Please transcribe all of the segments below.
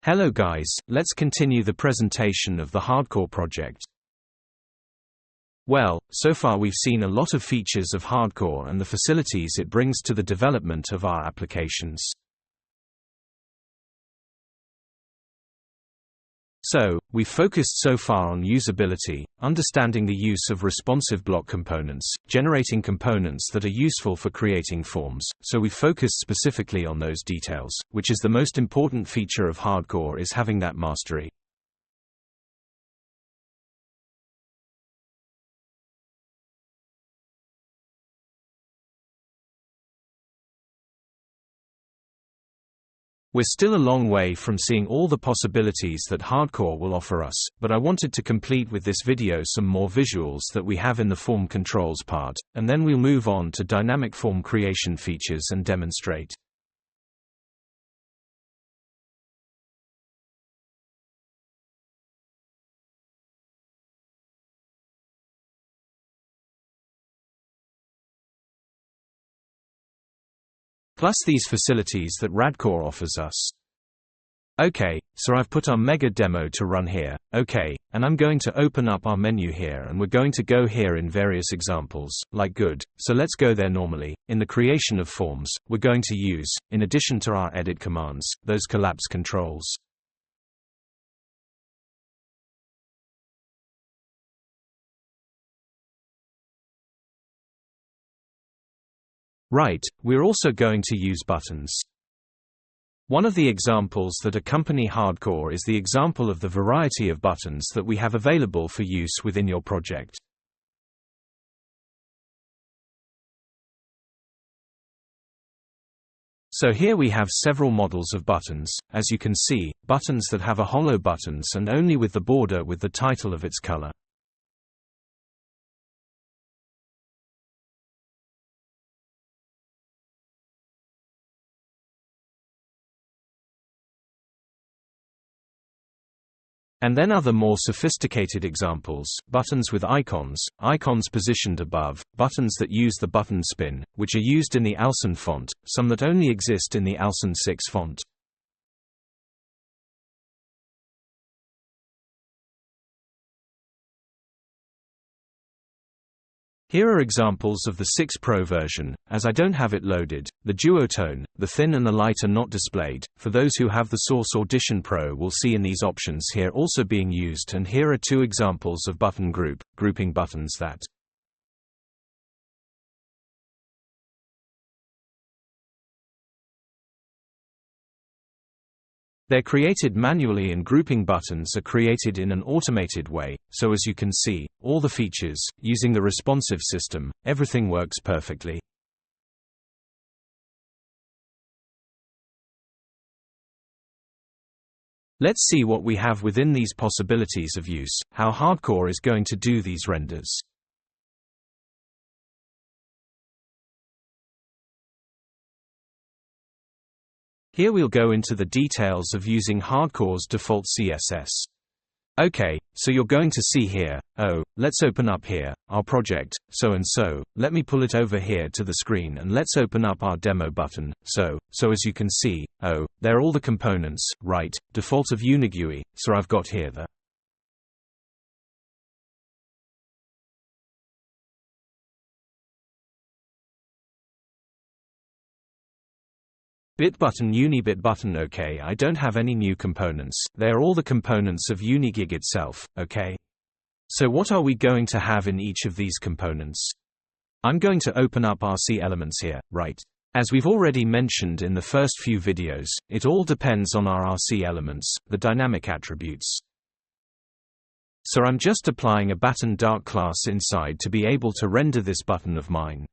Hello guys, let's continue the presentation of the RadCORE project. Well, so far we've seen a lot of features of RadCORE and the facilities it brings to the development of our applications. So, we've focused so far on usability, understanding the use of responsive block components, generating components that are useful for creating forms, so we've focused specifically on those details, which is the most important feature of RadCORE is having that mastery. We're still a long way from seeing all the possibilities that RadCORE will offer us, but I wanted to complete with this video some more visuals that we have in the form controls part, and then we'll move on to dynamic form creation features and demonstrate. Plus these facilities that RadCORE offers us. Okay, so I've put our mega demo to run here, okay, and I'm going to open up our menu here and we're going to go here in various examples, like good, so let's go there normally. In the creation of forms, we're going to use, in addition to our edit commands, those collapse controls. Right, we're also going to use buttons. One of the examples that accompany RadCORE is the example of the variety of buttons that we have available for use within your project. So here we have several models of buttons, as you can see, buttons that have a hollow buttons and only with the border with the title of its color. And then other more sophisticated examples, buttons with icons, icons positioned above, buttons that use the button spin, which are used in the Alcyon font, some that only exist in the Alcyon 6 font. Here are examples of the 6 Pro version, as I don't have it loaded. The duotone, the thin and the light are not displayed. For those who have the Source Audition Pro will see in these options here also being used, and here are 2 examples of button grouping buttons that they're created manually and grouping buttons are created in an automated way, so as you can see, all the features, using the responsive system, everything works perfectly. Let's see what we have within these possibilities of use, how RadCORE is going to do these renders. Here we'll go into the details of using RadCORE's default CSS. Okay, so you're going to see here, let's open up here, our project, so and so, let me pull it over here to the screen and let's open up our demo button, so as you can see, they're all the components, right, default of UNIGUI, so I've got here the bit button unibit button. Okay, I don't have any new components, they're all the components of UNIGUI itself, okay? So what are we going to have in each of these components? I'm going to open up RC elements here, right? As we've already mentioned in the first few videos, it all depends on our RC elements, the dynamic attributes. So I'm just applying a button dark class inside to be able to render this button of mine.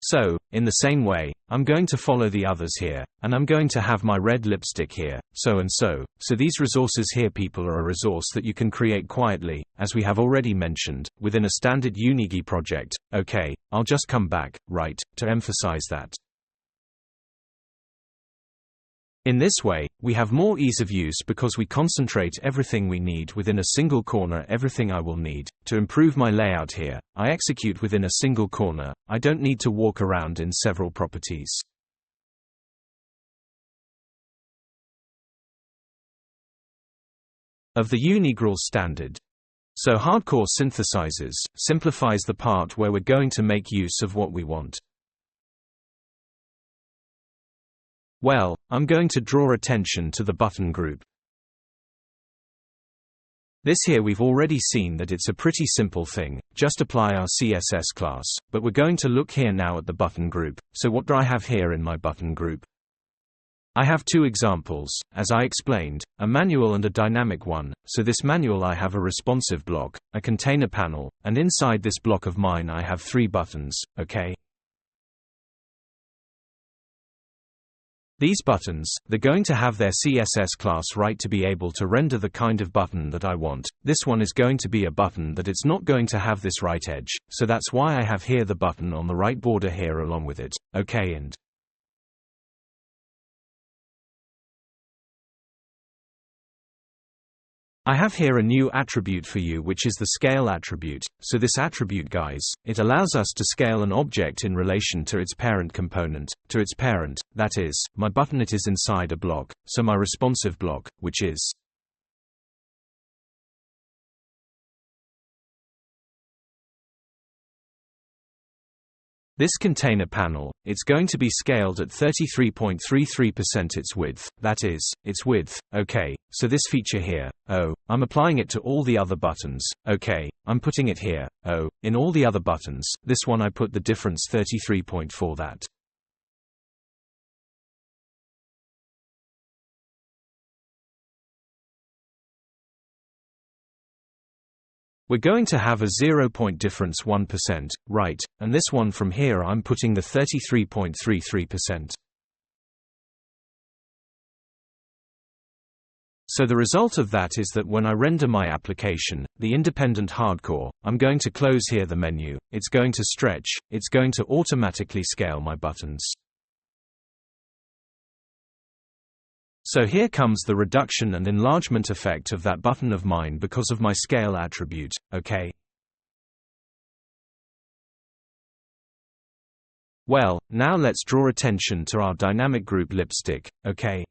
So, in the same way, I'm going to follow the others here, and I'm going to have my red lipstick here, so and so. So these resources here people are a resource that you can create quietly, as we have already mentioned, within a standard UNIGUI project. Okay, I'll just come back, right, to emphasize that. In this way, we have more ease of use because we concentrate everything we need within a single corner. Everything I will need to improve my layout here, I execute within a single corner. I don't need to walk around in several properties. of the UNIGUI standard. So RadCORE synthesizes, simplifies the part where we're going to make use of what we want. Well, I'm going to draw attention to the button group. This here we've already seen that it's a pretty simple thing, just apply our CSS class, but we're going to look here now at the button group. So what do I have here in my button group? I have two examples, as I explained, a manual and a dynamic one. So this manual I have a responsive block, a container panel, and inside this block of mine I have 3 buttons, okay? These buttons, they're going to have their CSS class right to be able to render the kind of button that I want. This one is going to be a button that it's not going to have this right edge, so that's why I have here the button on the right border here along with it, okay? And I have here a new attribute for you, which is the scale attribute. So this attribute, guys, it allows us to scale an object in relation to its parent component, that is, my button. It is inside a block, so my responsive block, which is this container panel. It's going to be scaled at 33.33% its width, that is, its width, okay? So this feature here, oh, I'm applying it to all the other buttons, okay? I'm putting it here, oh, in all the other buttons. This one I put the difference 33.4 that. We're going to have a 0-point difference 1%, right, and this one from here I'm putting the 33.33%. So the result of that is that when I render my application, the independent RadCORE, I'm going to close here the menu, it's going to stretch, it's going to automatically scale my buttons. So here comes the reduction and enlargement effect of that button of mine because of my scale attribute, okay? Well, now let's draw attention to our dynamic group lipstick, okay?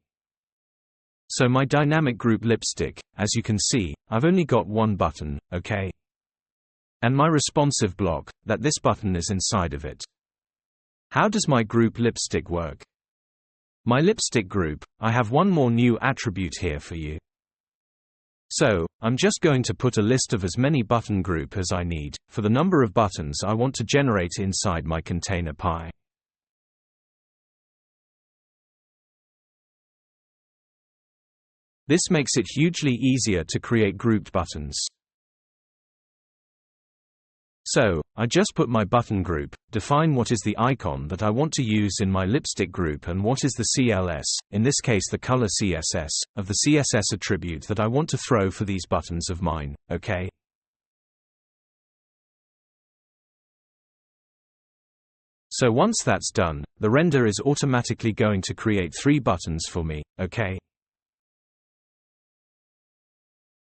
So my dynamic group lipstick, as you can see, I've only got one button, okay? And my responsive block, that this button is inside of it. How does my group lipstick work? My lipstick group, I have one more new attribute here for you. So, I'm just going to put a list of as many button group as I need, for the number of buttons I want to generate inside my container pie. This makes it hugely easier to create grouped buttons. So, I just put my button group, define what is the icon that I want to use in my lipstick group and what is the CLS, in this case the color CSS, of the CSS attribute that I want to throw for these buttons of mine, okay? So once that's done, the render is automatically going to create 3 buttons for me, okay?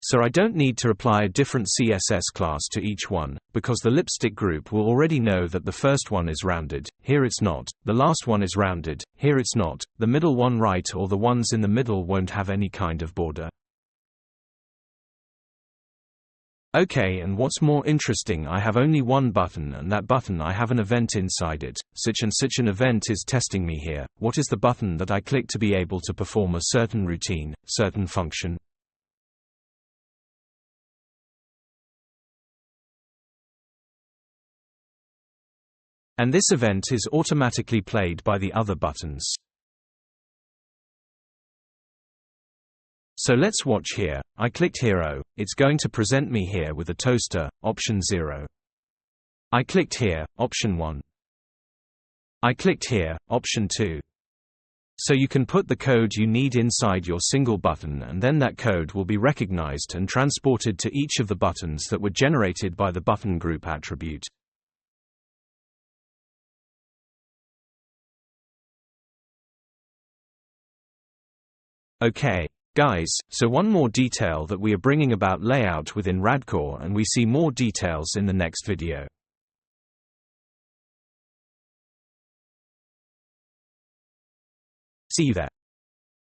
So I don't need to apply a different CSS class to each one, because the lipstick group will already know that the first one is rounded, here it's not, the last one is rounded, here it's not, the middle one right or the ones in the middle won't have any kind of border. Okay, and what's more interesting, I have only one button and that button I have an event inside it, such and such an event is testing me here, what is the button that I click to be able to perform a certain routine, certain function. And this event is automatically played by the other buttons. So let's watch here. I clicked here, oh, it's going to present me here with a toaster, option 0. I clicked here, option 1. I clicked here, option 2. So you can put the code you need inside your single button and then that code will be recognized and transported to each of the buttons that were generated by the button group attribute. Okay, guys, so one more detail that we are bringing about layout within RadCORE, and we see more details in the next video. See you there.